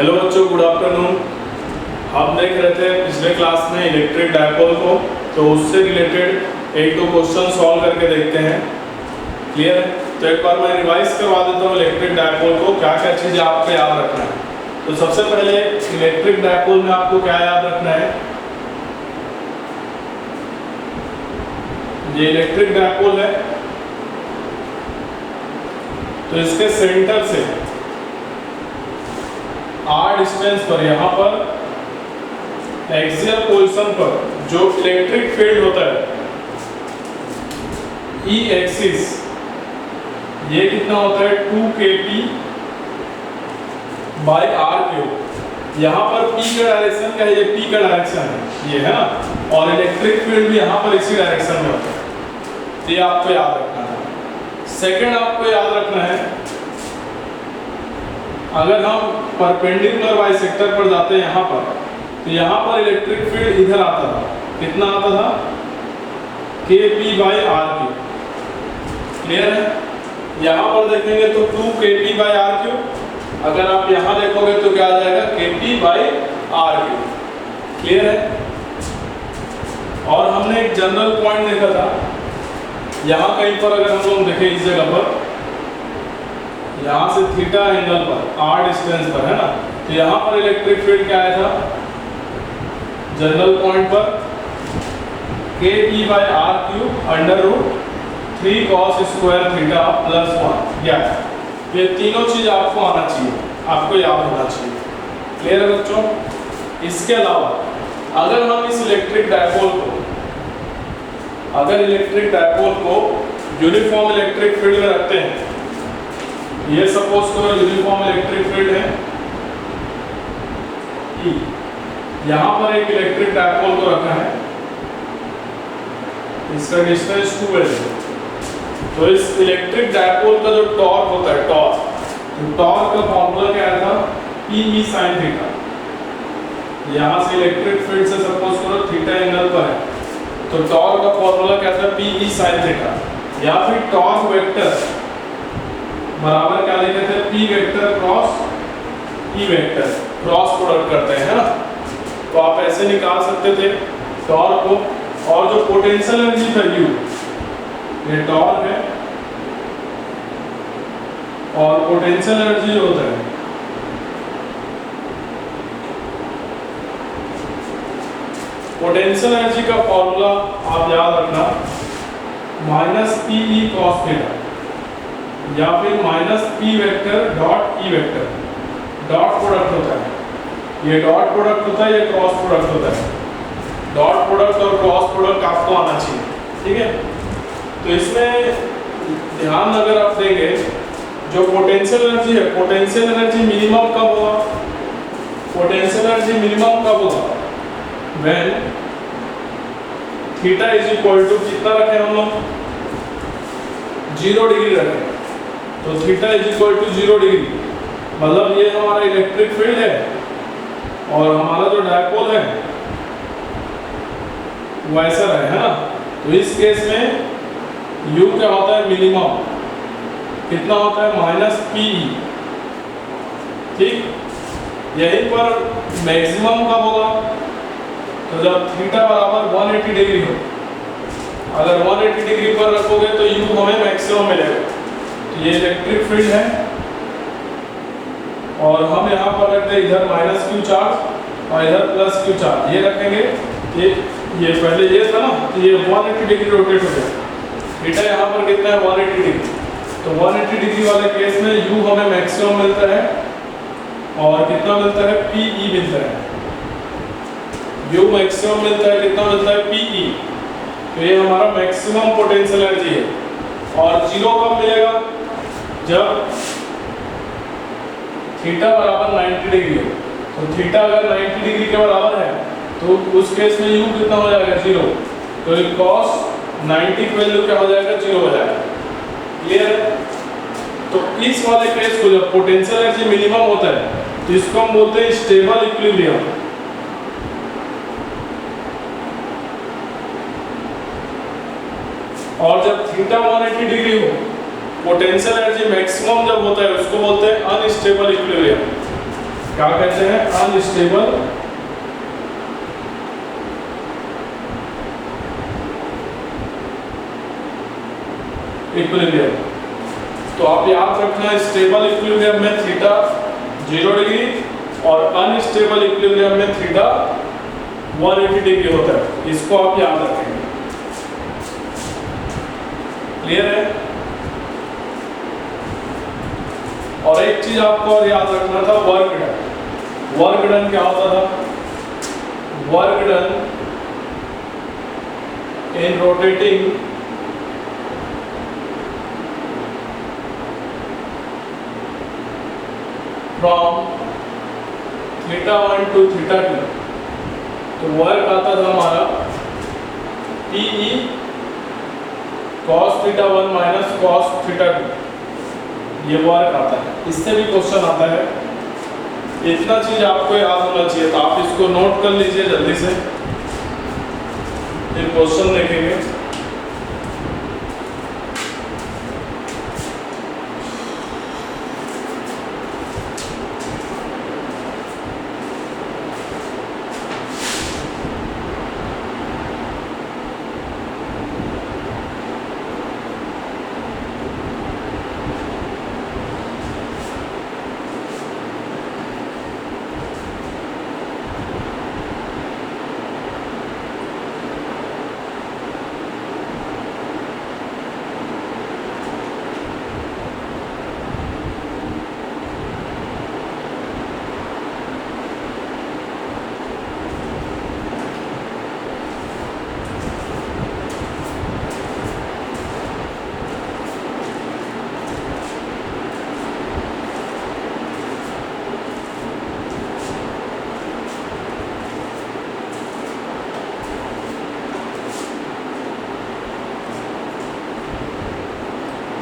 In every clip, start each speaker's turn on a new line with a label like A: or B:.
A: Hello बच्चों, good afternoon. हम देख रहे थे पिछले क्लास में इलेक्ट्रिक डायपोल को, तो उससे रिलेटेड एक दो क्वेश्चन सॉल्व करके देखते हैं। क्लियर है? तो एक बार मैं रिवाइज करवा देता हूँ इलेक्ट्रिक डायपोल को, क्या क्या चीज़ें आपको याद रखना है। तो सबसे पहले इलेक्ट्रिक डायपोल में आपको क्या याद रखना है, ये इलेक्ट्रिक डायपोल है तो इसके सेंटर से r डिस्टेंस पर, यहाँ पर एक्सियल पोजीशन पर जो इलेक्ट्रिक फील्ड होता है E एक्सिस, ये कितना होता है 2kp बाई r क्यूब। यहाँ पर P का डायरेक्शन क्या है, ये P का डायरेक्शन है, ये है ना, और इलेक्ट्रिक फील्ड भी यहाँ पर इसी डायरेक्शन में होता है। तो ये आपको याद रखना है। सेकंड आपको याद रखना है, अगर हम परपेंडिकुलर बाइसेक्टर पर जाते हैं यहाँ पर, तो यहाँ पर इलेक्ट्रिक फील्ड इधर आता था, कितना आता था kp by r cube. Clear है? यहाँ पर देखेंगे तो 2kp बाई r क्यूब, अगर आप यहाँ देखोगे तो क्या आ जाएगा kp by r cube. Clear है? और हमने एक जनरल पॉइंट देखा था, यहाँ कहीं पर अगर हम लोग देखें इस जगह पर, यहाँ से थीटा एंगल पर r डिस्टेंस पर, है ना, तो यहाँ पर इलेक्ट्रिक फील्ड क्या आया था जनरल पॉइंट पर kp by r cube under root 3 cos square theta plus 1। ये तीनों चीज आपको आना चाहिए, आपको याद होना चाहिए। क्लियर है बच्चों? इसके अलावा अगर हम इस इलेक्ट्रिक डायपोल को यूनिफॉर्म इलेक्ट्रिक फील्ड में रखते हैं, ये सपोज करो यूनिफॉर्म इलेक्ट्रिक फील्ड है E, यहाँ पर एक इलेक्ट्रिक डायपोल को रखा है, इसका डिस्टेंस 2L है। तो इस इलेक्ट्रिक डायपोल का जो टॉर्क होता है, टॉर्क का फॉर्मूला क्या था PE sin थीटा। यहाँ से इलेक्ट्रिक फील्ड से सपोज करो थीटा एंगल पर है, तो टॉर्क का फॉर्मूला क्या था PE sin थीटा, या फिर टॉर्क वेक्टर बराबर क्या लिखे थे P vector cross E vector, cross product करते हैं, है ना। तो आप ऐसे निकाल सकते थे टॉर्क को, और जो पोटेंशियल एनर्जी था U, ये टॉर्क है, और पोटेंशियल एनर्जी जो होता है पोटेंशियल एनर्जी का फॉर्मूला आप याद रखना माइनस PE cos थीटा, या फिर minus P vector dot E vector. Dot product होता है, ये डॉट प्रोडक्ट होता है, ये क्रॉस प्रोडक्ट होता है। डॉट प्रोडक्ट और क्रॉस प्रोडक्ट आपको आना चाहिए, ठीक है। तो इसमें ध्यान अगर आप देंगे, जो पोटेंशियल एनर्जी है, पोटेंशियल एनर्जी मिनिमम कब होगा, पोटेंशियल एनर्जी मिनिमम कब होगा when theta is equal to कितना रखें हम लोग 0 डिग्री रखें। तो theta is equal to 0 degree, मतलब ये हमारा इलेक्ट्रिक फील्ड है और हमारा जो डायपोल है वो ऐसा है ना। तो इस केस में U क्या होता है मिनिमम, कितना होता है माइनस PE। ठीक, यहीं पर मैक्सिमम कब होगा, तो जब थीटा बराबर 180 डिग्री हो। अगर 180 डिग्री पर रखोगे तो U हमें मैक्सिमम मिलेगा। तो ये इलेक्ट्रिक फील्ड है, और हम यहाँ पर रखते हैं इधर माइनस Q चार्ज और इधर प्लस Q चार्ज, ये रखेंगे। ये पहले ये था ना, तो ये 180 डिग्री रोटेट हो गया। थीटा यहाँ पर कितना है 180 डिग्री, तो 180 डिग्री वाले केस में U हमें मैक्सिमम मिलता है, और कितना मिलता है PE मिलता है। U मैक्सिमम मिलता है, कितना मिलता है PE। तो ये हमारा मैक्सिमम पोटेंशियल एनर्जी है। और 0 कब मिलेगा, जब थीटा बराबर 90 डिग्री हो। तो थीटा अगर 90 डिग्री के बराबर है तो उस केस में U कितना हो जाएगा 0। तो cos 90 की वैल्यू क्या हो जाएगा 0 हो जाएगा। क्लियर है? तो इस वाले केस को जब पोटेंशियल एनर्जी मिनिमम होता है तो इसको हम बोलते हैं स्टेबल इक्विलिब्रियम। और जब थीटा 180 डिग्री हो पोटेंशियल एनर्जी मैक्सिमम जब होता है उसको बोलते हैं अनस्टेबल इक्विलिब्रियम। क्या कहते हैं, अनस्टेबल इक्विलिब्रियम। तो आप याद रखना, स्टेबल इक्विलिब्रियम में थीटा 0 डिग्री और अनस्टेबल इक्विलिब्रियम में थीटा 180 डिग्री होता है। इसको आप याद रखेंगे। क्लियर है? और एक चीज आपको और याद रखना था, वर्क डन। वर्क डन क्या होता था? Work done in rotating from θ1 to θ2। तो वर्क आता था हमारा PE cos θ1 माइनस cos θ2, ये वर्क आता है। इससे भी क्वेश्चन आता है। इतना चीज आपको याद होना चाहिए, तो आप इसको नोट कर लीजिए जल्दी से, फिर क्वेश्चन देखेंगे।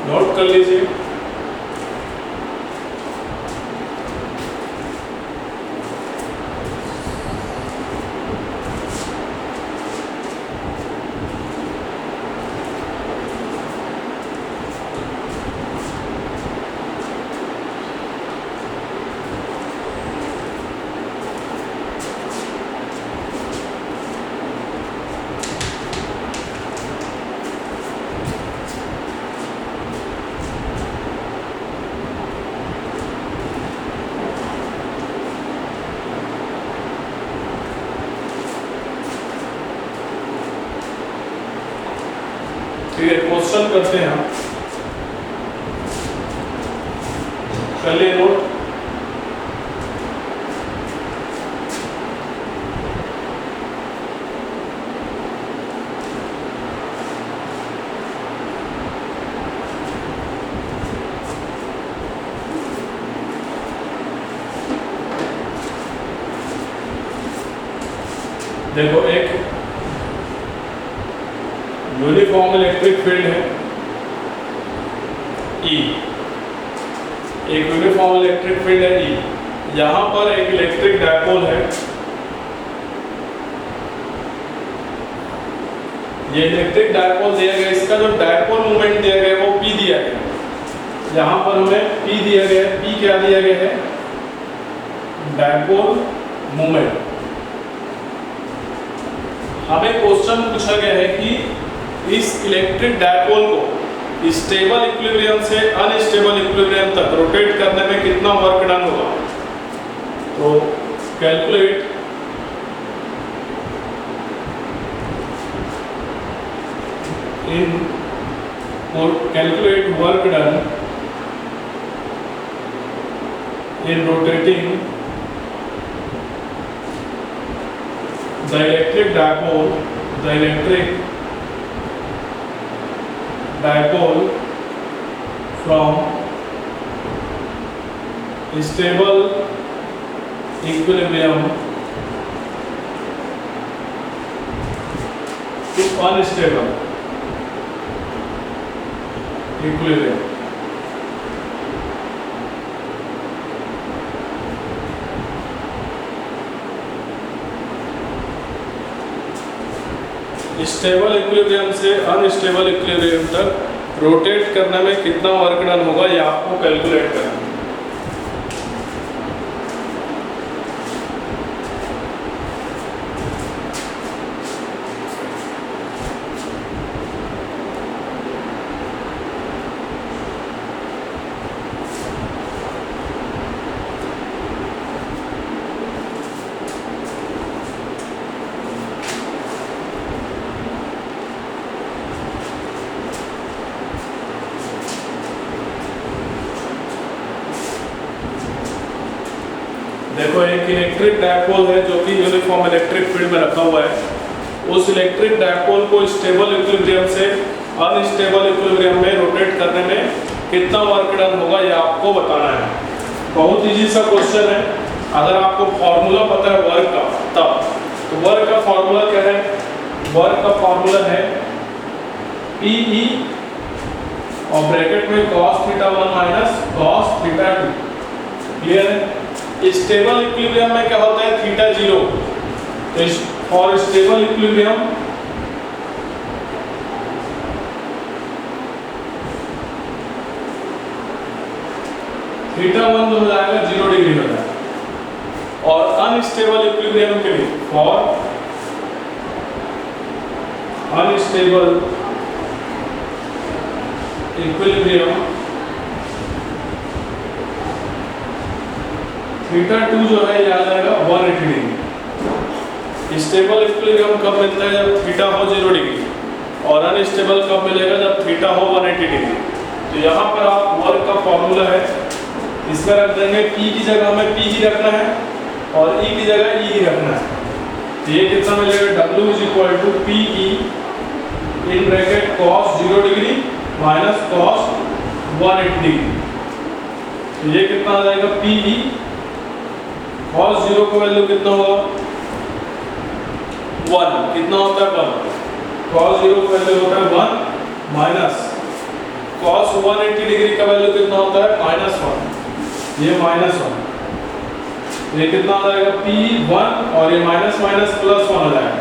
A: नोट कर लीजिए। ठीक है, क्वेश्चन करते हैं हम। पहले नोट, देखो एक यूनिफॉर्म इलेक्ट्रिक फील्ड है E, एक यूनिफॉर्म इलेक्ट्रिक फील्ड है E। यहाँ पर एक इलेक्ट्रिक डायपोल है, ये इलेक्ट्रिक डायपोल दिया गया, इसका जो डायपोल मोमेंट दिया गया वो P दिया गया। यहाँ पर हमें P दिया गया है। P क्या दिया गया है? Dipole moment. हमें क्वेश्चन पूछा गया है कि इस इलेक्ट्रिक डायपोल को स्टेबल इक्विलिब्रियम से अनस्टेबल इक्विलिब्रियम तक रोटेट करने में कितना वर्क डन होगा। तो calculate work done in rotating the electric dipole from stable equilibrium to unstable equilibrium। Stable equilibrium से अनस्टेबल इक्विलिब्रियम तक रोटेट करने में कितना वर्क डन होगा, ये आपको कैलकुलेट करना है। देखो एक इलेक्ट्रिक डायपोल है जो कि यूनिफॉर्म इलेक्ट्रिक फील्ड में रखा हुआ है। उस इलेक्ट्रिक डायपोल को स्टेबल इक्विलिब्रियम से अनस्टेबल इक्विलिब्रियम में रोटेट करने में कितना वर्क डन होगा ये आपको बताना है। बहुत इजी सा क्वेश्चन है। अगर आपको फॉर्मूला पता है वर्क का तब, तो वर्क का फॉर्मूला क्या है? वर्क का फॉर्मूला है PE और ब्रैकेट में cos θ1 माइनस cos θ2। क्लियर है? स्टेबल इक्विलिब्रियम में क्या होता है? θ0। तो फॉर स्टेबल इक्विलिब्रियम θ1 जो हो जाएगा 0 डिग्री हो जाएगा। और अनस्टेबल इक्विलिब्रियम के लिए फॉर अनस्टेबल इक्विलिब्रियम θ2 जो है ये आ जाएगा 180 डिग्री। स्टेबल इक्विलिब्रियम कब मिलता है? जब थीटा हो 0 डिग्री। और अनस्टेबल कब मिलेगा? जब थीटा हो 180 डिग्री। तो यहाँ पर आप वर्क का फॉर्मूला है, इसमें रख देंगे P की जगह हमें P ही रखना है और E की जगह E ही रखना है। तो ये कितना मिलेगा? W = PE in bracket cos 0 degree minus cos 180 degree. तो ये कितना आ जाएगा? PE cos 0 का वैल्यू कितना होगा? 1। कितना होता है? 1। cos 0 का वैल्यू होता है 1 माइनस cos 180 डिग्री का वैल्यू कितना होता है? -1। ये -1। ये कितना आ जाएगा? PE 1 और ये माइनस माइनस प्लस 1 हो जाएगा।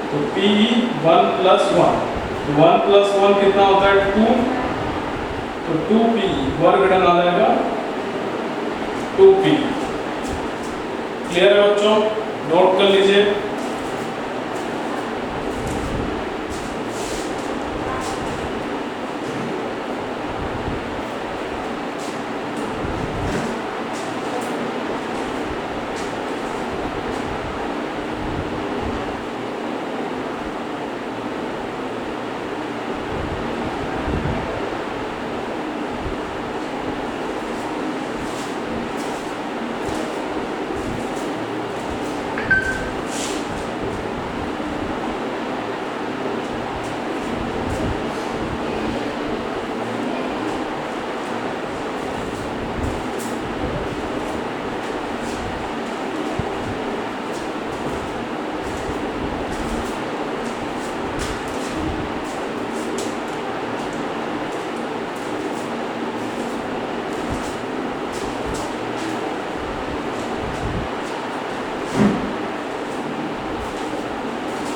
A: तो PE 1 + 1। तो 1 + 1 कितना होता है? 2। तो 2PE वर्ग डन आ जाएगा 2PE। क्लियर है बच्चों? नोट कर लीजिए।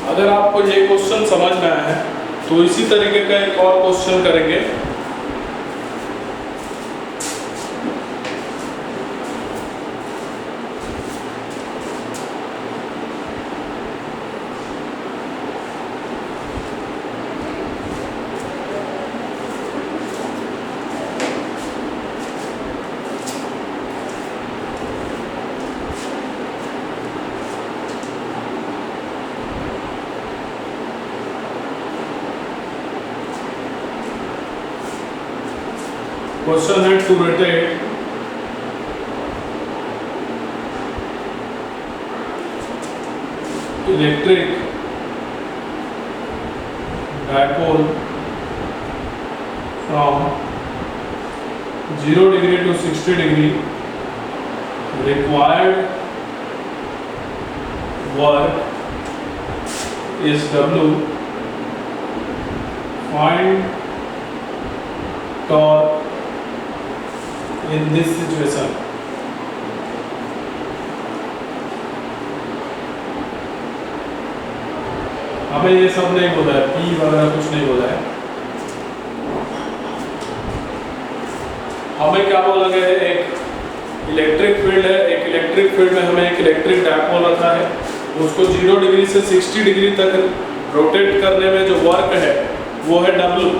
A: अगर आपको ये क्वेश्चन समझ में आया है तो इसी तरीके का एक और क्वेश्चन करेंगे। Question है to rotate electric dipole from 0 degree to 60 degree. Required work is W. Find torque in this situation. हमें ये सब नहीं बोला है, P वगैरह कुछ नहीं बोला है। हमें क्या बोला गया है? एक इलेक्ट्रिक फील्ड है। एक इलेक्ट्रिक फील्ड में हमें एक इलेक्ट्रिक डायपोल रखा है, उसको 0 डिग्री से 60 डिग्री तक रोटेट करने में जो वर्क है वो है W।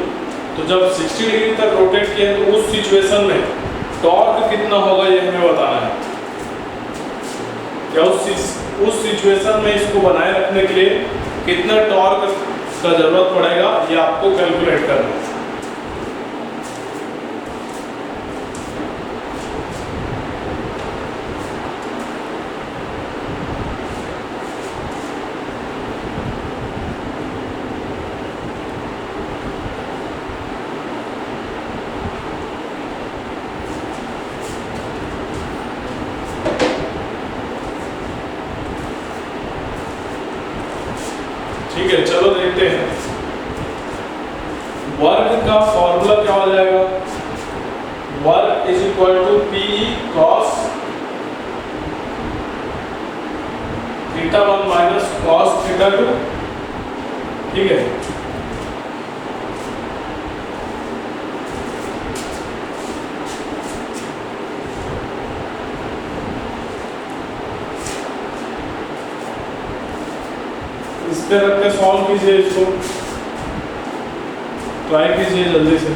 A: तो जब 60 डिग्री तक रोटेट किया तो उस सिचुएशन में टॉर्क कितना होगा ये हमें बताना है। क्या उस सिचुएशन में इसको बनाए रखने के लिए कितना टॉर्क का जरूरत पड़ेगा ये आपको कैलकुलेट करना है। वर्क का फॉर्मूला क्या हो जाएगा, work is equal to PE cos theta 1 minus cos theta 2, ठीक है। इस पे रख के सॉल्व कीजिए, इसको ट्राई कीजिए जल्दी से।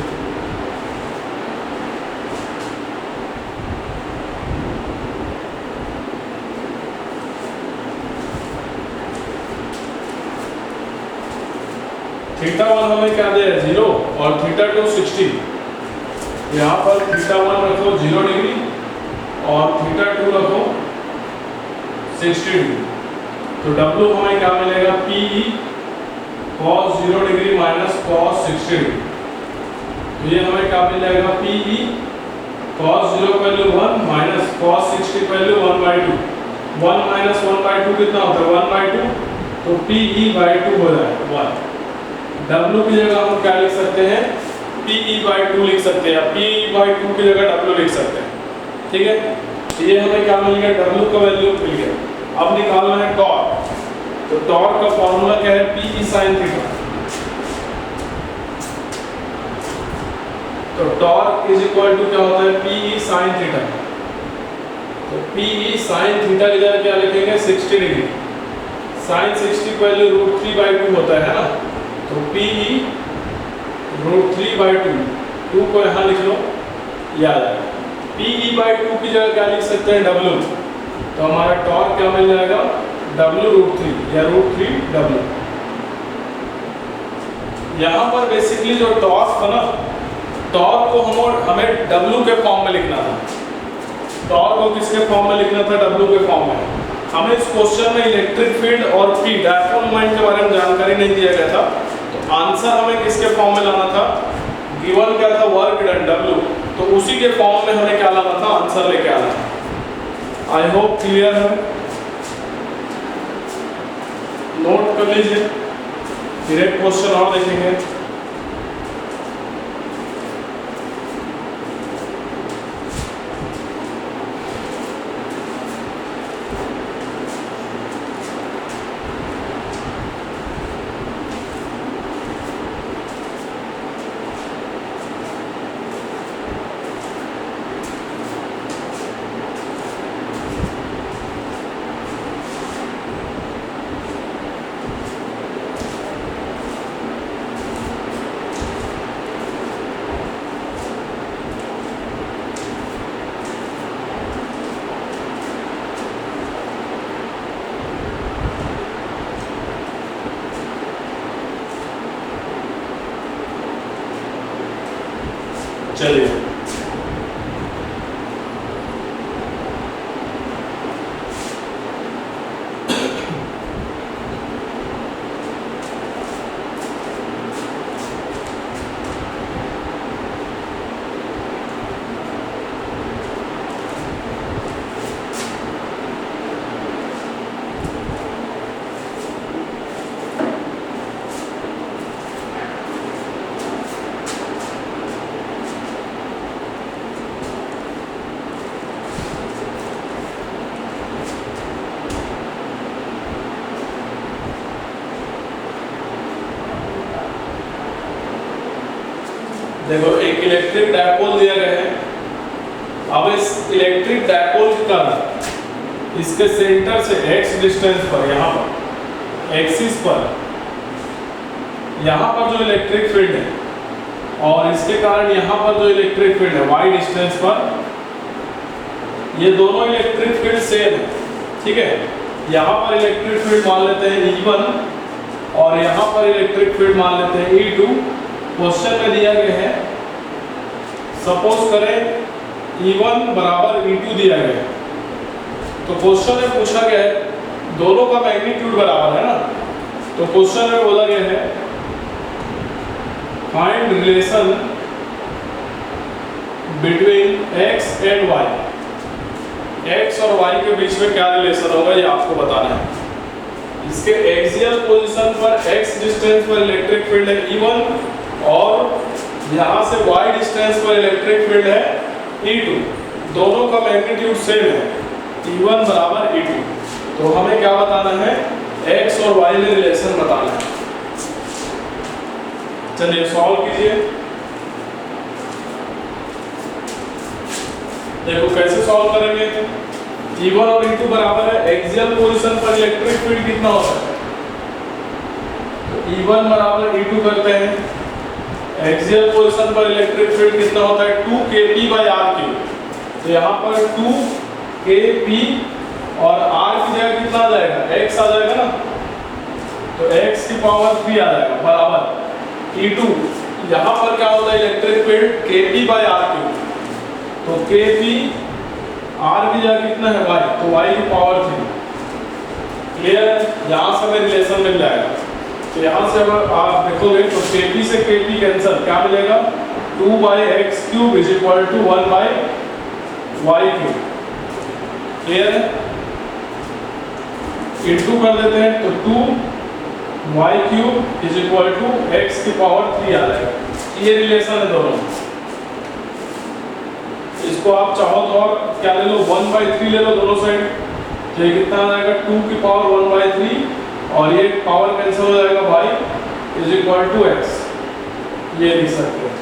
A: थीटा 1 हमें क्या दे है 0 और थीटा 2 60। यहाँ पर थीटा 1 रखो 0 डिग्री और थीटा 2 रखो 60 डिग्री। तो W हमें क्या मिलेगा, PE cos 0 degree minus cos 60 degree. तो ये हमें क्या मिल जाएगा, PE cos 0 का वैल्यू 1 माइनस cos 60 का वैल्यू 1/2। 1 माइनस 1/2 कितना होता है 1/2, तो PE/2 हो जाएगा 1। W की जगह हम क्या लिख सकते हैं, PE/2 लिख सकते हैं, PE/2 की जगह W लिख सकते हैं, ठीक है। तो ये हमें क्या मिल गया, W का वैल्यू मिल गया। अब निकालना है टॉर्क। तो टॉर्क का फॉर्मूला क्या है, PE sin थीटा। तो टॉर्क इज इक्वल टू क्या होता है, PE sin थीटा। तो PE sin थीटा की जगह क्या लिखेंगे 60 डिग्री। sin 60 की वैल्यू √3/2 होता है ना, तो PE √3/2, 2 को यहाँ लिख लो, याद है। PE/2 की जगह क्या लिख सकते हैं W। तो हमारा टॉर्क क्या मिल जाएगा, W√3 या √3W। यहाँ पर बेसिकली जो टॉर्क था ना, टॉर्क को हमें W के फॉर्म में लिखना था। टॉर्क को किसके फॉर्म में लिखना था, W के फॉर्म में। हमें इस क्वेश्चन में इलेक्ट्रिक फील्ड और P डायपोल मोमेंट के बारे में जानकारी नहीं दिया गया था, तो आंसर हमें किसके फॉर्म में लाना था, गिवन क्या था वर्क डन W, तो उसी के फॉर्म में हमें क्या लाना था, आंसर लेके आना था। आई होप क्लियर है, नोट कर लीजिए, फिर एक क्वेश्चन और देखेंगे। चलिए देखो, एक इलेक्ट्रिक डायपोल दिया गया है। अब इस इलेक्ट्रिक डायपोल का इसके सेंटर से x डिस्टेंस पर, यहाँ पर एक्सिस पर, यहाँ पर जो इलेक्ट्रिक फील्ड है और इसके कारण यहाँ पर जो इलेक्ट्रिक फील्ड है y डिस्टेंस पर, ये दोनों इलेक्ट्रिक फील्ड सेम है, ठीक है। यहाँ पर इलेक्ट्रिक फील्ड मान लेते हैं E1 और यहाँ पर इलेक्ट्रिक फील्ड मान लेते हैं E2। क्वेश्चन में दिया गया है, सपोज करें E1 बराबर E2 दिया गया है, तो क्वेश्चन में पूछा गया है दोनों का मैग्नीट्यूड बराबर है ना, तो क्वेश्चन में बोला गया है find relation between x and y। x और y के बीच में क्या रिलेशन होगा ये आपको बताना है। इसके एक्सियल पोजीशन पर x डिस्टेंस पर इलेक्ट्रिक फील्ड है E1 और यहाँ से y डिस्टेंस पर इलेक्ट्रिक फील्ड है E2, दोनों का मैग्नीट्यूड सेम है, E1 बराबर E2। तो हमें क्या बताना है, x और y में रिलेशन बताना है। चलिए सॉल्व कीजिए। देखो कैसे सॉल्व करेंगे। E1 और E2 बराबर है, एक्सियल पोजीशन पर इलेक्ट्रिक फील्ड कितना होता है, तो E1 बराबर E2 करते हैं। एक्सियल पोजीशन पर इलेक्ट्रिक फील्ड कितना होता है, 2kp/r3। तो यहाँ पर 2kp और r की जगह कितना आ जाएगा, x आ जाएगा ना, तो x की पावर 3 आ जाएगा बराबर E2। यहाँ पर क्या होता है इलेक्ट्रिक फील्ड kp/r3, तो kp r की जगह कितना है y, तो y की पावर 3। क्लियर है, यहाँ से हमें रिलेशन मिल जाएगा। तो यहाँ से अगर आप देखोगे तो kp से kp कैंसिल, क्या मिलेगा, 2/x³ = 1/y³। क्लियर है, इनटू कर देते हैं तो 2y³ = x की पावर 3 आ जाएगा। ये रिलेशन है दोनों। इसको आप चाहो तो और क्या ले लो, 1/3 ले लो दोनों साइड, तो ये कितना आ जाएगा, 2 की पावर 1/3 और ये पावर कैंसिल हो जाएगा, y = x। ये लिख सकते हैं।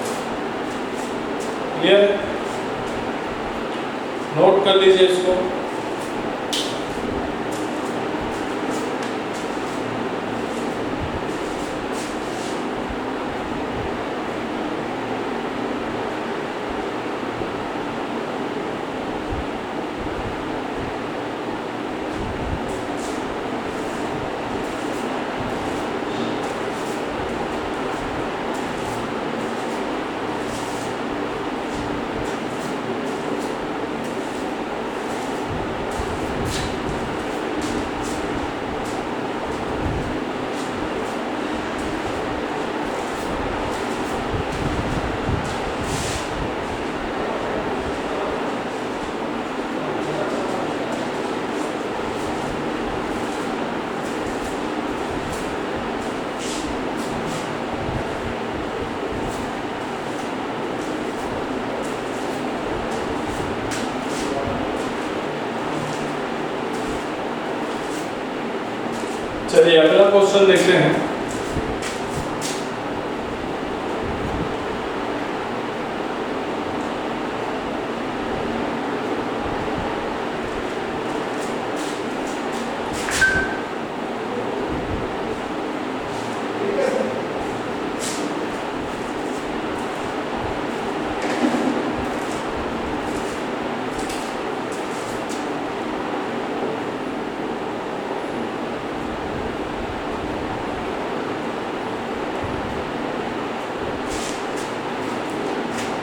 A: क्लियर, नोट कर लीजिए इसको। चलिए अगला क्वेश्चन देखते हैं।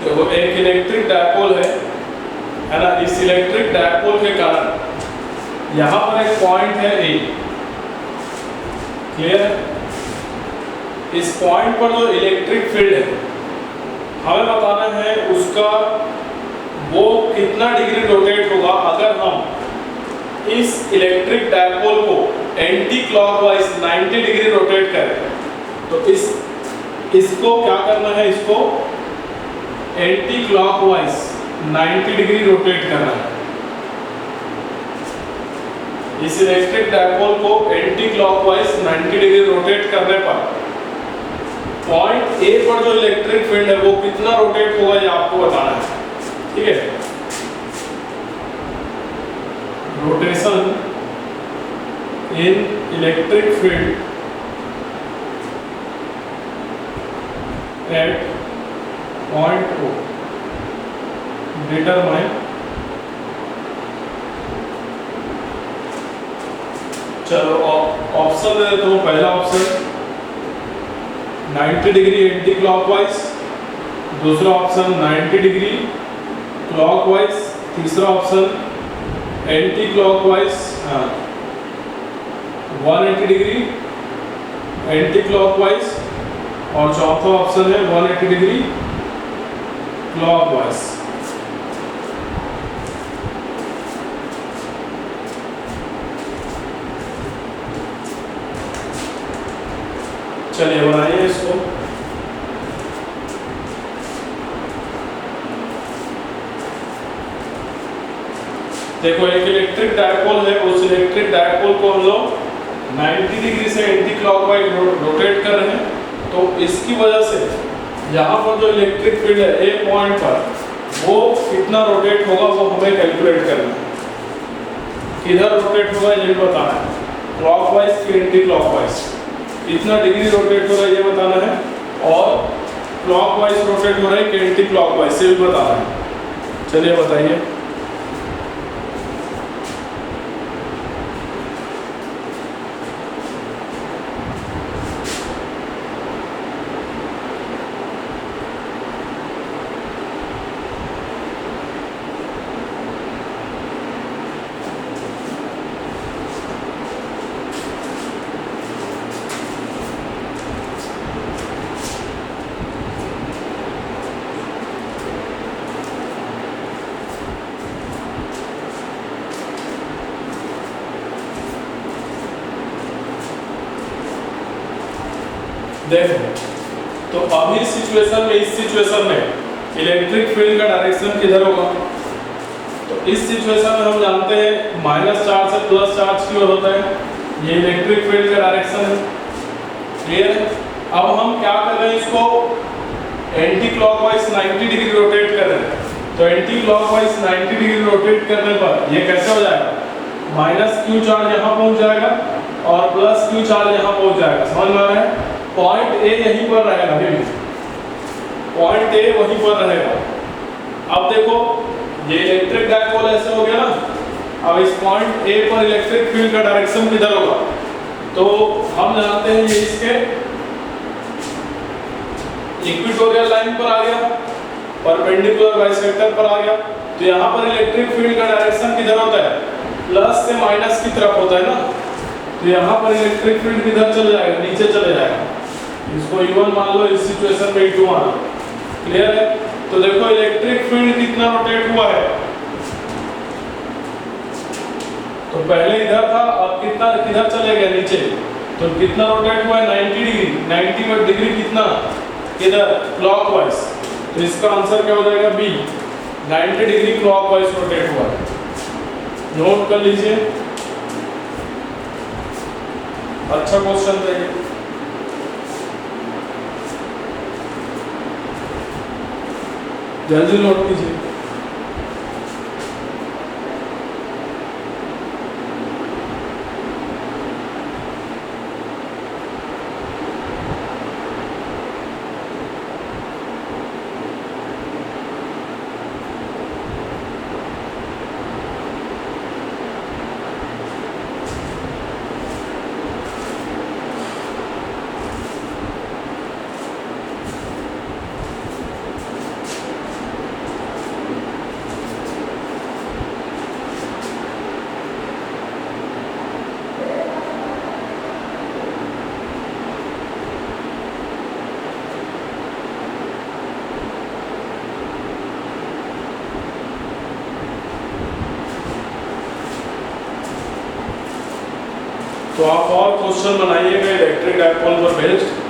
A: देखो एक इलेक्ट्रिक डायपोल है ना, इस इलेक्ट्रिक डायपोल के कारण यहाँ पर एक पॉइंट है ए। क्लियर है, इस पॉइंट पर जो इलेक्ट्रिक फील्ड है हमें बताना है उसका वो कितना डिग्री रोटेट होगा अगर हम इस इलेक्ट्रिक डायपोल को एंटी क्लॉकवाइज 90 डिग्री रोटेट करें। तो इसको क्या करना है, इसको एंटी क्लॉकवाइज 90 डिग्री रोटेट करना है। इस इलेक्ट्रिक डायपोल को एंटी क्लॉकवाइज 90 डिग्री रोटेट करने पर पॉइंट ए पर जो इलेक्ट्रिक फील्ड है वो कितना रोटेट होगा ये आपको बताना है। ठीक है, rotation in electric field at point O determine. चलो ऑप्शन दे देता हूँ। पहला ऑप्शन 90 डिग्री एंटी क्लॉकवाइज, दूसरा ऑप्शन 90 डिग्री क्लॉकवाइज, तीसरा option anti clockwise 180 degree anti clockwise और चौथा ऑप्शन है 180 डिग्री क्लॉकवाइज। चलिए बनाइए इसको। देखो एक इलेक्ट्रिक डायपोल है, उस इलेक्ट्रिक डायपोल को हम लोग 90 डिग्री से एंटी क्लॉकवाइज रोटेट कर रहे हैं। तो इसकी वजह से यहाँ पर जो इलेक्ट्रिक फील्ड है ए पॉइंट पर वो कितना रोटेट होगा वो हमें कैलकुलेट करना है। किधर रोटेट होगा ये बताना है, क्लॉकवाइज कि एंटी क्लॉकवाइज, कितना डिग्री रोटेट हो रहा है ये बताना है, और क्लॉकवाइज रोटेट हो रहा है कि एंटी क्लॉकवाइज से भी बताना है। चलिए बताइए। देखो तो अभी इस सिचुएशन में इलेक्ट्रिक फील्ड का डायरेक्शन किधर होगा? तो इस सिचुएशन में हम जानते हैं माइनस चार्ज से प्लस चार्ज की ओर होता है, ये इलेक्ट्रिक फील्ड का डायरेक्शन है। क्लियर? अब हम क्या कर रहे हैं, इसको एंटी क्लॉकवाइज 90 डिग्री रोटेट कर रहे हैं। तो एंटी क्लॉकवाइज 90 डिग्री रोटेट करने पर ये कैसे हो जाएगा, माइनस क्यू चार्ज यहाँ पहुंच जाएगा और प्लस क्यू चार्ज यहाँ पहुंच जाएगा। समझ में आ रहा है? पॉइंट ए यहीं पर रहेगा, पॉइंट ए वहीं पर रहेगा। अब देखो ये इलेक्ट्रिक डायपोल ऐसे हो गया ना, अब इस पॉइंट ए पर इलेक्ट्रिक फील्ड का डायरेक्शन किधर होगा? तो हम जानते हैं ये इसके इक्वेटोरियल लाइन पर आ गया, परपेंडिकुलर बाइसेक्टर पर आ गया। तो यहाँ पर इलेक्ट्रिक फील्ड का डायरेक्शन किधर होता है, प्लस से माइनस की तरफ होता है ना। तो यहाँ पर इलेक्ट्रिक फील्ड किधर चले जाएगा, नीचे चले जाएगा। इसको E1 मान लो, इस सिचुएशन में E2 मान लो। क्लियर है? तो देखो इलेक्ट्रिक फील्ड कितना रोटेट हुआ है, तो पहले इधर था, अब कितना किधर चले गया, नीचे। तो कितना रोटेट हुआ है, 90 डिग्री। 90 डिग्री कितना, किधर, क्लॉकवाइज। तो इसका आंसर क्या हो जाएगा, बी, 90 डिग्री क्लॉकवाइज रोटेट हुआ है। नोट कर लीजिए, अच्छा क्वेश्चन था ये। जल्दी नोट कीजिए। तो आप और क्वेश्चन बनाइएगा इलेक्ट्रिक डायपोल पर बेस्ड।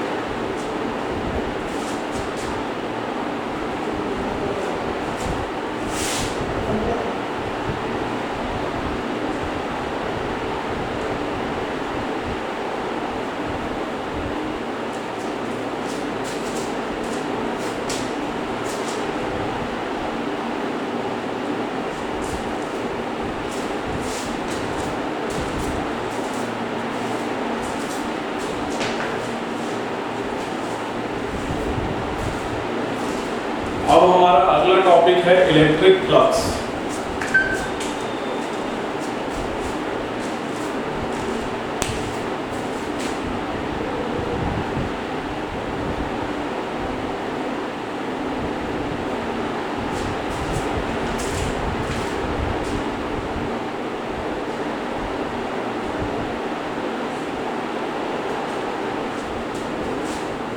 A: अब हमारा अगला टॉपिक है इलेक्ट्रिक फ्लक्स।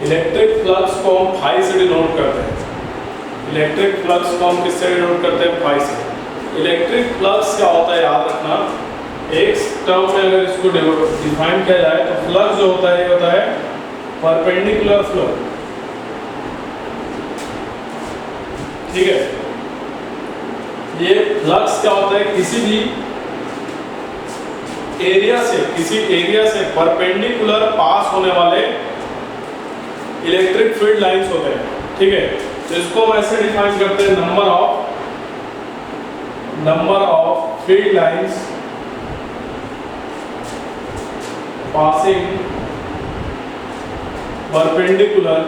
A: इलेक्ट्रिक फ्लक्स को हम फाई से डिनोट करते हैं। इलेक्ट्रिक फ्लक्स को हम किससे डिनोट करते हैं, फाई से। इलेक्ट्रिक फ्लक्स क्या होता है याद रखना, एक टर्म में अगर इसको डिफाइन किया जाए तो फ्लक्स जो होता है ये होता है परपेंडिकुलर फ्लो। ठीक है, ये फ्लक्स क्या होता है, किसी एरिया से परपेंडिकुलर पास होने वाले इलेक्ट्रिक फील्ड लाइंस होते हैं, ठीक है। तो इसको हम ऐसे डिफाइन करते हैं, number of field lines passing perpendicular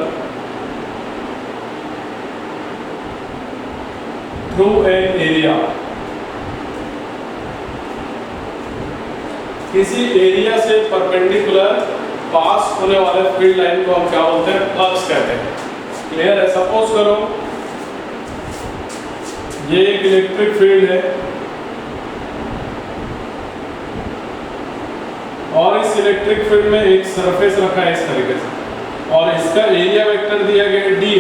A: through an area. किसी एरिया से परपेंडिकुलर पास होने वाले फील्ड लाइन को हम क्या बोलते हैं, फ्लक्स कहते हैं। क्लियर है। सपोज करो ये एक इलेक्ट्रिक फील्ड है और इस इलेक्ट्रिक फील्ड में एक सरफेस रखा है इस तरीके से, और इसका एरिया वेक्टर दिया गया है डी।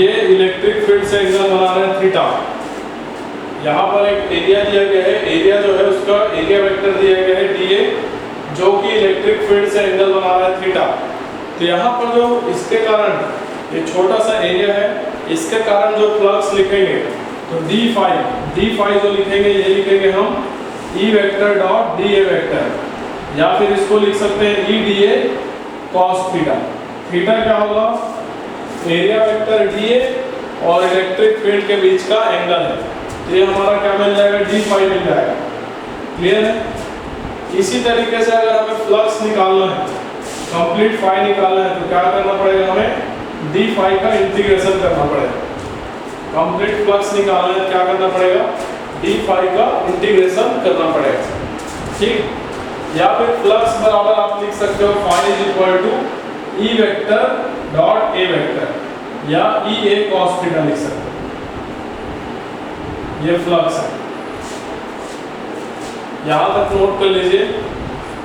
A: ये इलेक्ट्रिक फील्ड से एंगल बना रहे हैं थीटा। यहाँ पर एक एरिया दिया गया है, एरिया जो है उसका एरिया वेक्टर दिया गया है डी, जो कि इलेक्ट्रिक फील्ड से एंगल बना रहा है थीटा। तो यहाँ पर जो इसके कारण ये छोटा सा एरिया है, इसके कारण जो फ्लक्स लिखेंगे तो डी फाई जो लिखेंगे ये लिखेंगे हम ई vector dot D A vector, या फिर इसको लिख सकते हैं E D A cos theta. Theta क्या होगा, एरिया वेक्टर डी ए और इलेक्ट्रिक फील्ड के बीच का एंगल है, तो ये हमारा क्या मिल जाएगा, डी फाई मिल जाएगा। क्लियर है। इसी तरीके से अगर हमें फ्लक्स निकालना है, कंप्लीट फाई निकालना है, तो क्या करना पड़ेगा, हमें डी फाई का इंटीग्रेशन करना पड़ेगा। कंप्लीट फ्लक्स निकालना है, क्या करना पड़ेगा, डी फाई का इंटीग्रेशन करना पड़ेगा, ठीक। या फिर फ्लक्स बराबर आप लिख सकते हो phi is equal to E vector dot A vector, या ई ए कॉस थीटा लिख सकते हो। ये फ्लक्स है, यहां तक नोट कर लीजिए।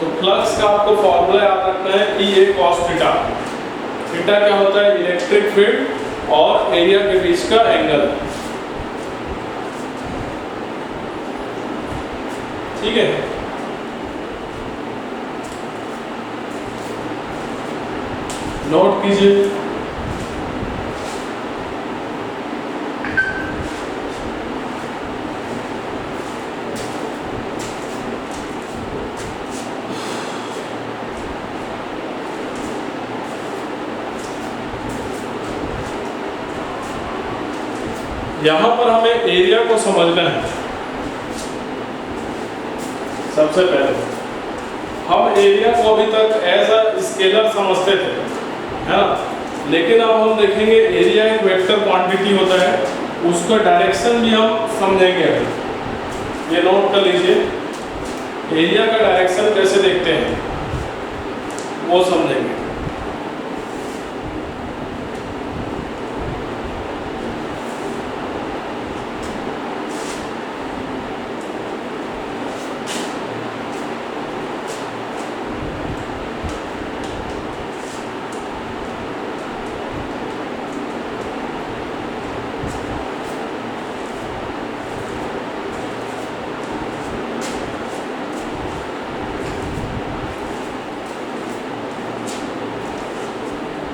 A: तो फ्लक्स का आपको फॉर्मूला याद रखना है ई ए कॉस थीटा। थीटा क्या होता है, इलेक्ट्रिक फील्ड और एरिया के बीच का एंगल, ठीक है। नोट कीजिए। यहां पर हमें एरिया को समझना है। सबसे पहले हम एरिया को अभी तक एज अ स्केलर समझते थे, है ना, लेकिन अब हम देखेंगे एरिया एक वेक्टर क्वांटिटी होता है, उसका डायरेक्शन भी हम समझेंगे अभी। ये नोट कर लीजिए, एरिया का डायरेक्शन कैसे देखते हैं वो समझेंगे।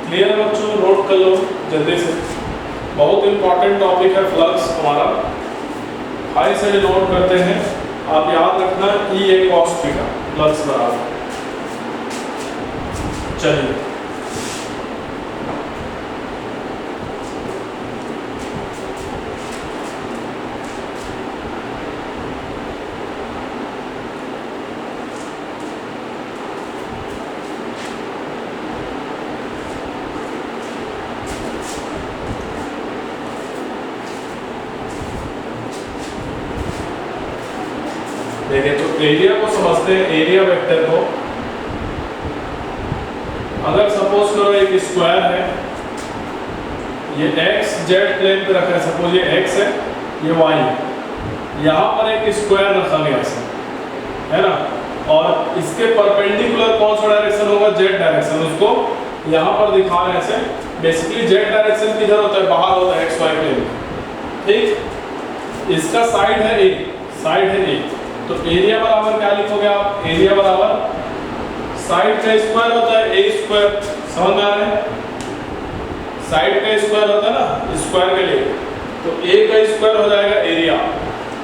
A: क्लियर है बच्चों, नोट कर लो जल्दी से, बहुत इंपॉर्टेंट टॉपिक है फ्लक्स हमारा। हाई से नोट करते हैं, आप याद रखना ई ए कॉस थीटा फ्लक्स बराबर। चलिए देखिए, तो एरिया को समझते हैं, एरिया वेक्टर को। अगर सपोज करो एक स्क्वायर है, ये एक्स जेड प्लेन पे रखा है, सपोज ये एक्स है, ये वाई है, यहाँ पर एक स्क्वायर रखा गया है ना, और इसके परपेंडिकुलर कौन सा डायरेक्शन होगा, जेड डायरेक्शन। उसको यहाँ पर दिखा रहे हैं ऐसे, बेसिकली जेड डायरेक्शन किधर होता है, बाहर होता है एक्स वाई प्लेन, ठीक। इसका साइड है ए, तो एरिया बराबर क्या लिखोगे आप, एरिया बराबर साइड का स्क्वायर होता है ए स्क्वायर, समझ में आ रहा है, साइड का स्क्वायर होता है ना स्क्वायर के लिए, तो ए का स्क्वायर हो जाएगा एरिया,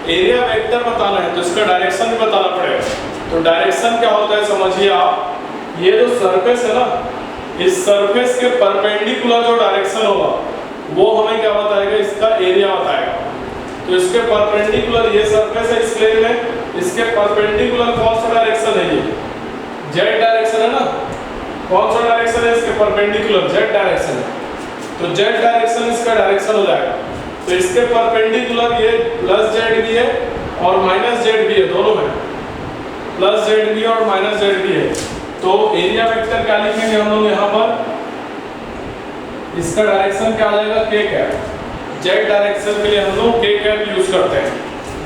A: एरिया वेक्टर बताना है तो इसका डायरेक्शन भी बताना पड़ेगा। तो डायरेक्शन क्या होता है समझिए आप, ये जो सरफेस है ना, इस सरफेस के परपेंडिकुलर जो डायरेक्शन होगा वो हमें क्या बताएगा, इसका एरिया बताएगा। तो इसके परपेंडिकुलर ये सरफेस है इस प्लेन में, इसके परपेंडिकुलर कौन सा डायरेक्शन है, ये जेड डायरेक्शन है ना। कौन सा डायरेक्शन है इसके परपेंडिकुलर, जेड डायरेक्शन है। तो जेड डायरेक्शन इसका डायरेक्शन हो जाएगा। तो इसके परपेंडिकुलर ये प्लस जेड भी है और माइनस जेड भी है, दोनों है, प्लस जेड भी और माइनस जेड भी है। तो एरिया वेक्टर क्या लिखेंगे हम लोग यहाँ पर, इसका डायरेक्शन क्या आ जाएगा, के कैप। जेड डायरेक्शन के लिए हम लोग के कैप यूज करते हैं,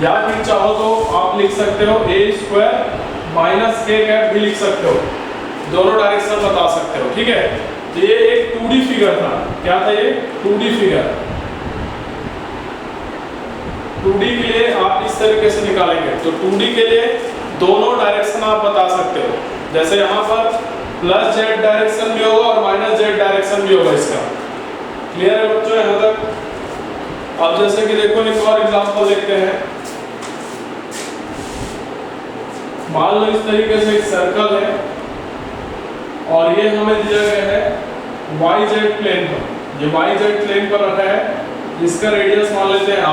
A: या फिर चाहो तो आप लिख सकते हो a स्क्वायर माइनस के कैप भी लिख सकते हो, दोनों डायरेक्शन बता सकते हो, ठीक है। तो ये एक 2D फिगर था, क्या था ये 2D फिगर। 2D के लिए आप इस तरीके से निकालेंगे, तो 2D के लिए दोनों डायरेक्शन आप बता सकते हो। जैसे यहाँ पर प्लस जेड डायरेक्शन भी होगा और माइनस जेड डायरेक्शन भी होगा इसका। क्लियर है बच्चों यहाँ तक। अब जैसे कि देखो एक और एग्जांपल देखते हैं। मान लो इस तरीके से एक सर्कल है और ये हमें दिया गया है YZ प्लेन पर, ये YZ प्लेन पर रखा है, इसका रेडियस मान लेते हैं r।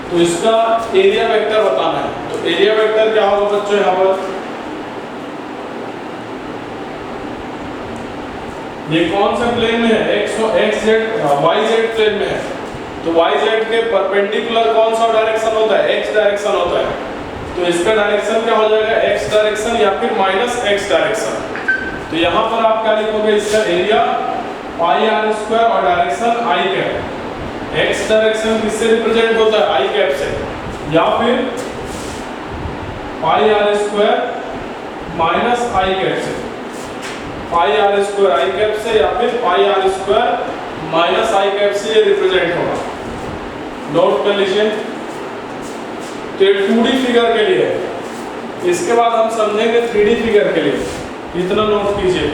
A: तो इसका एरिया वेक्टर बताना है। तो एरिया वेक्टर क्या होगा बच्चों, यहाँ पर ये कौन सा प्लेन में है, YZ प्लेन में है। तो YZ के परपेंडिकुलर कौन सा डायरेक्शन होता है, x डायरेक्शन होता है। तो इसका डायरेक्शन क्या हो जाएगा, x डायरेक्शन या फिर माइनस x डायरेक्शन। तो यहाँ पर आप क्या लिखोगे, इसका एरिया पाई आर स्क्वायर और direction i cap. x direction किससे रिप्रेजेंट होता है, i कैप से, या फिर pi r square minus i cap से, pi r square i cap से या फिर pi r square minus i cap से ये रिप्रेजेंट होगा। नोट कर लीजिए। तो ये 2D फिगर के लिए है। इसके बाद हम समझेंगे 3D फिगर के लिए, इतना नोट कीजिए।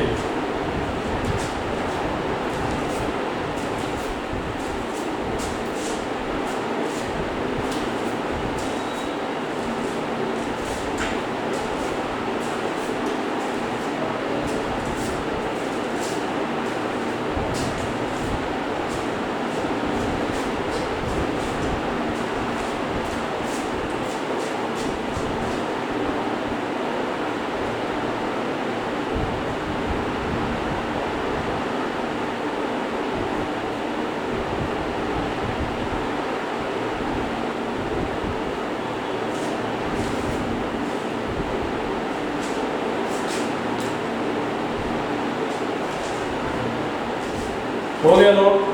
A: हो गया नोट।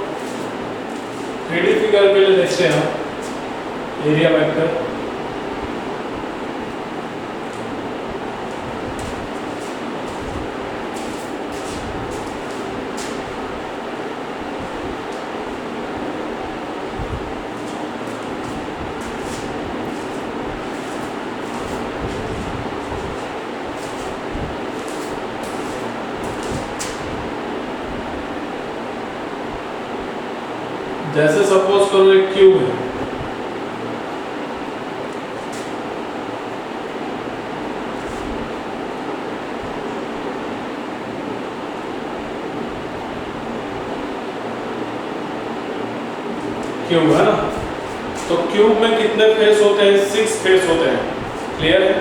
A: 3D फिगर के लिए देखते हैं हम एरिया वेक्टर। जैसे सपोज करो एक क्यूब है, क्यूब है ना। तो क्यूब में कितने फेस होते हैं, 6 फेस होते हैं। क्लियर है।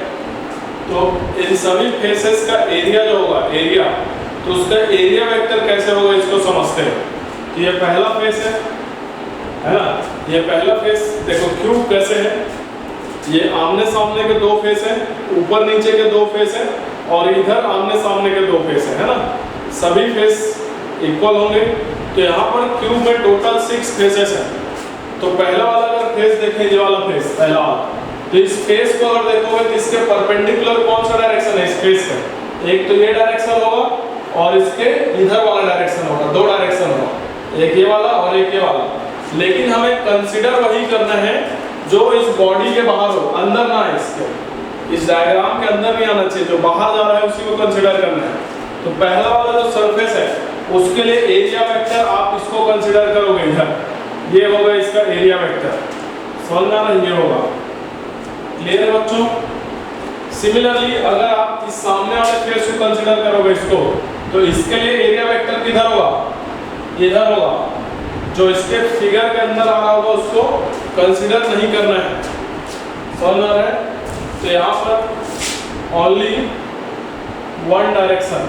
A: तो इन सभी फेसेस का एरिया जो होगा, एरिया, तो उसका एरिया वेक्टर कैसे होगा इसको समझते हैं। तो ये पहला फेस है ना, ये पहला फेस देखो क्यूब कैसे है, ये आमने सामने के 2 फेस हैं, ऊपर नीचे के 2 फेस हैं और इधर आमने सामने के 2 फेस हैं, है ना। सभी फेस इक्वल होंगे। तो यहाँ पर क्यूब में टोटल 6 फेसेस हैं। तो पहला वाला अगर फेस देखें, ये वाला फेस पहला वाला, तो इस फेस को अगर देखोगे तो इसके परपेंडिकुलर कौन सा डायरेक्शन है इस फेस का, एक तो ये डायरेक्शन होगा और इसके इधर वाला डायरेक्शन होगा, 2 डायरेक्शन होगा, एक ये वाला और एक ये वाला। लेकिन हमें कंसीडर वही करना है जो इस बॉडी के बाहर हो, अंदर ना है, इसके इस डायग्राम के अंदर नहीं आना चाहिए, जो बाहर जा रहा है उसी को कंसीडर करना है। तो पहला वाला जो सरफेस है उसके लिए एरिया वेक्टर आप इसको कंसीडर करोगे, इधर ये होगा इसका एरिया वेक्टर। समझ में आ रहा है, ये होगा। क्लियर है बच्चों? सिमिलरली अगर आप इस सामने वाले फेस को कंसीडर करोगे इसको, तो इसके लिए एरिया वेक्टर किधर होगा? इधर होगा। जो इसके फिगर के अंदर आ रहा होगा उसको कंसीडर नहीं करना है। समझ में आ रहा है? तो यहाँ पर ओनली वन डायरेक्शन,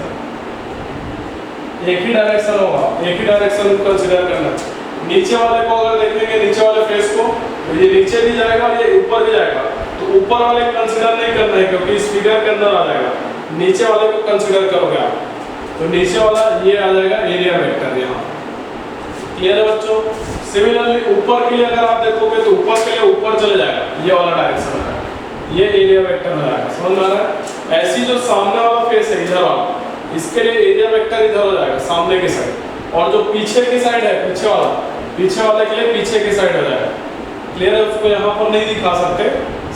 A: एक ही डायरेक्शन होगा, एक ही डायरेक्शन को कंसीडर करना है। नीचे वाले को अगर देखेंगे, नीचे वाले फेस को, तो ये नीचे भी जाएगा, ये ऊपर भी जाएगा। तो ऊपर वाले कंसीडर नहीं करना है क्योंकि इस फिगर के अंदर आ जाएगा। नीचे वाले को कंसीडर करोगे आप, तो नीचे वाला ये आ जाएगा एरिया वेक्टर यहाँ। क्लियर है बच्चों? सिमिलरली ऊपर के लिए अगर आप देखोगे तो ऊपर के लिए ऊपर चले जाएगा, ये वाला डायरेक्शन है, ये एरिया वेक्टर में जाएगा। समझ में आ रहा है? ऐसी जो सामने वाला फेस है इधर वाला, इसके लिए एरिया वेक्टर इधर हो जाएगा, सामने की साइड। और जो पीछे की साइड है, पीछे वाले के लिए पीछे की साइड हो जाएगा। क्लियर है? उसको यहाँ पर नहीं दिखा सकते।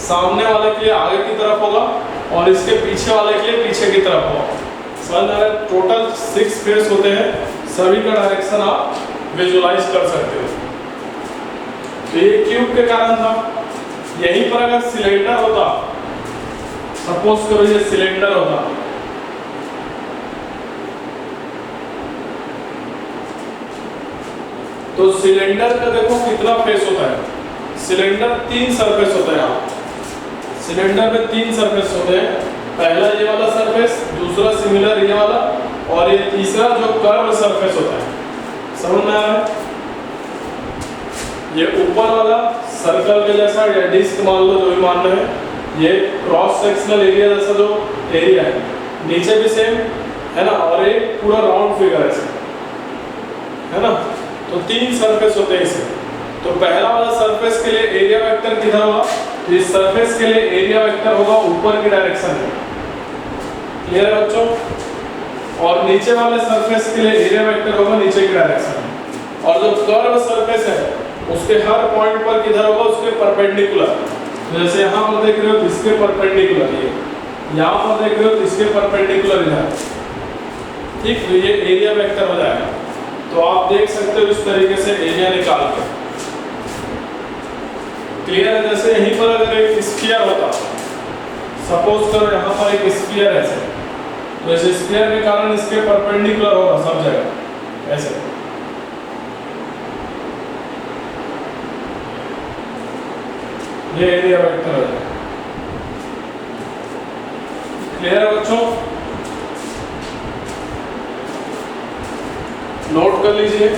A: सामने वाले के लिए आगे की तरफ होगा और इसके पीछे वाले के लिए पीछे की तरफ होगा। समझ में आ रहा है? टोटल 6 फेस होते हैं, सभी का डायरेक्शन आप विजुलाइज कर सकते हो। तो ये क्यूब के कारण था। यहीं पर अगर सिलेंडर होता, सपोज करो ये सिलेंडर होता, तो सिलेंडर का देखो कितना फेस होता है। सिलेंडर 3 सरफेस होता है। यहाँ सिलेंडर में 3 सरफेस होते हैं। पहला ये वाला सरफेस, दूसरा सिमिलर ये वाला, और ये तीसरा जो कर्व सरफेस होता है। समझ में आ रहा है? ये ऊपर वाला सर्कल के जैसा या डिस्क मान लो, जो भी मानना है, ये क्रॉस सेक्शनल एरिया जैसा जो एरिया है, नीचे भी सेम है ना, और एक पूरा राउंड फिगर है ना। तो 3 सरफेस होते हैं इसमें। तो पहला वाला सरफेस के लिए एरिया वेक्टर किधर होगा? तो इस सरफेस के लिए एरिया वेक्टर होगा ऊपर की डायरेक्शन में। क्लियर है बच्चों? और नीचे वाले सरफेस के लिए एरिया वेक्टर होगा नीचे की डायरेक्शन में। और जो कर्व सरफेस है उसके हर पॉइंट पर किधर होगा? उसके परपेंडिकुलर। तो जैसे यहाँ पर देख रहे हो तो इसके परपेंडिकुलर, ये यहाँ पर देख रहे हो तो इसके परपेंडिकुलर इधर, ठीक। तो ये एरिया वेक्टर हो जाएगा। तो आप देख सकते हो इस तरीके से एरिया निकाल के। क्लियर है? जैसे यहीं पर अगर एक स्फीयर होता, सपोज करो यहाँ पर एक स्फीयर ऐसे, तो इस स्फीयर के कारण इसके परपेंडिकुलर होगा सब जगह ऐसे। ये एरिया वेक्टर है। क्लियर है बच्चों? नोट कर लीजिए।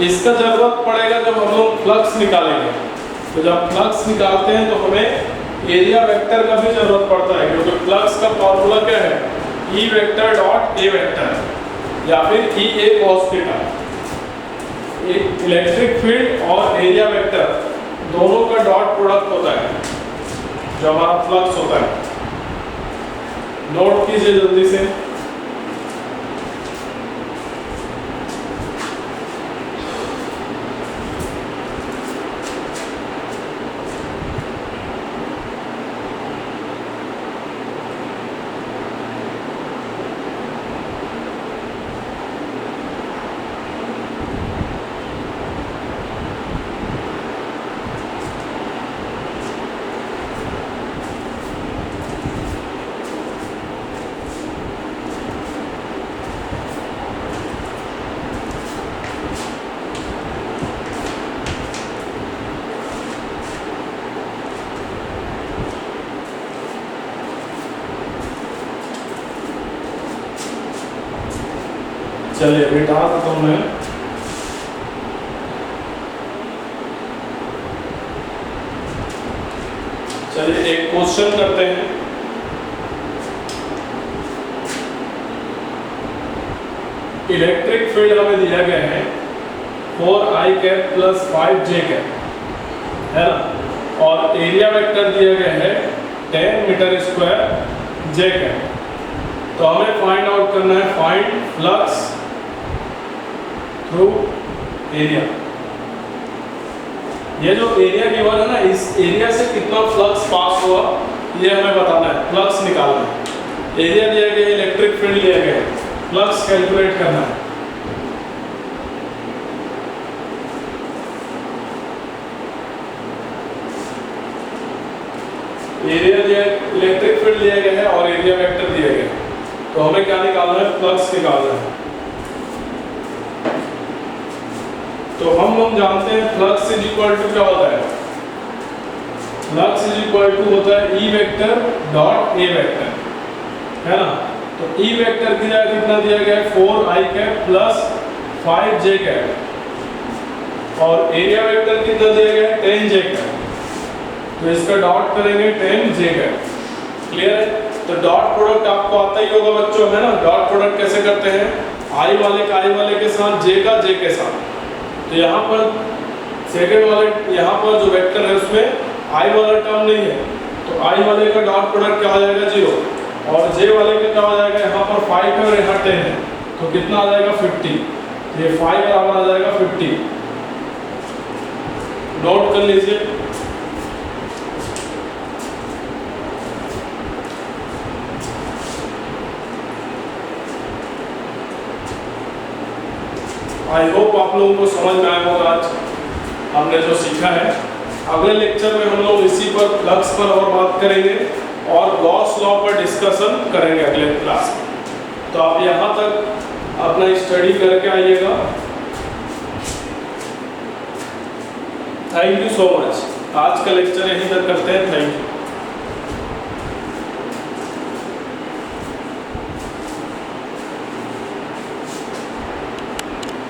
A: इसका जरूरत पड़ेगा जब हम लोग फ्लक्स निकालेंगे। तो जब फ्लक्स निकालते हैं तो हमें एरिया वेक्टर का भी जरूरत पड़ता है, क्योंकि फ्लक्स का फॉर्मूला क्या है? ई वेक्टर डॉट ए वेक्टर या फिर ई ए कॉस थीटा। इलेक्ट्रिक फील्ड और एरिया वेक्टर दोनों का डॉट प्रोडक्ट होता है जो हमारा फ्लक्स होता है। नोट कीजिए जल्दी से। चलिए मिटा देता हूं मैं। चलिए एक क्वेश्चन करते हैं। इलेक्ट्रिक फील्ड हमें दिया गया है 4i cap plus 5j cap, है ना, और एरिया वेक्टर दिया गया है 10 मीटर स्क्वायर j कैप। तो हमें फाइंड आउट करना है फाइंड फ्लक्स थ्रू एरिया। ये जो एरिया गिवन है ना, इस एरिया से कितना फ्लक्स पास हुआ ये हमें बताना है, फ्लक्स निकालना है। एरिया दिया गया है, इलेक्ट्रिक फील्ड दिया गया है, फ्लक्स कैलकुलेट करना है। फील्ड दिया गया है और एरिया वेक्टर दिया गया है। तो हमें क्या निकालना है, फ्लक्स निकालना है। तो हम लोग जानते हैं फ्लक्स इज इक्वल टू क्या होता है, फ्लक्स इज इक्वल टू होता है ई वेक्टर डॉट ए वेक्टर, है ना। तो ई वेक्टर की जगह कितना दिया गया है 4i cap plus 5j cap और एरिया वेक्टर कितना दिया गया है 10j कैप। तो इसका डॉट करेंगे 10j कैप। क्लियर है। तो डॉट प्रोडक्ट आपको आता ही होगा बच्चों, है ना। डॉट प्रोडक्ट कैसे करते हैं, आई वाले का आई वाले के साथ, जे का जे के साथ। तो यहाँ पर सेकेंड वाले, यहाँ पर जो वेक्टर है उसमें आई वाला टर्म नहीं है, तो आई वाले का डॉट प्रोडक्ट क्या हो जाएगा 0 और जे वाले का क्या हो जाएगा, यहाँ पर 5 है और यहाँ 10 है, तो कितना आ जाएगा 50। ये 5 बराबर आ जाएगा 50। नोट कर लीजिए। आई होप आप लोगों को समझ में आया होगा आज हमने जो सीखा है। अगले लेक्चर में हम लोग इसी पर फ्लक्स पर और बात करेंगे और गॉस लॉ पर डिस्कशन करेंगे अगले क्लास में। तो आप यहाँ तक अपना स्टडी करके आइएगा। Thank you so much. आज का लेक्चर यहीं तक करते हैं। Thank you.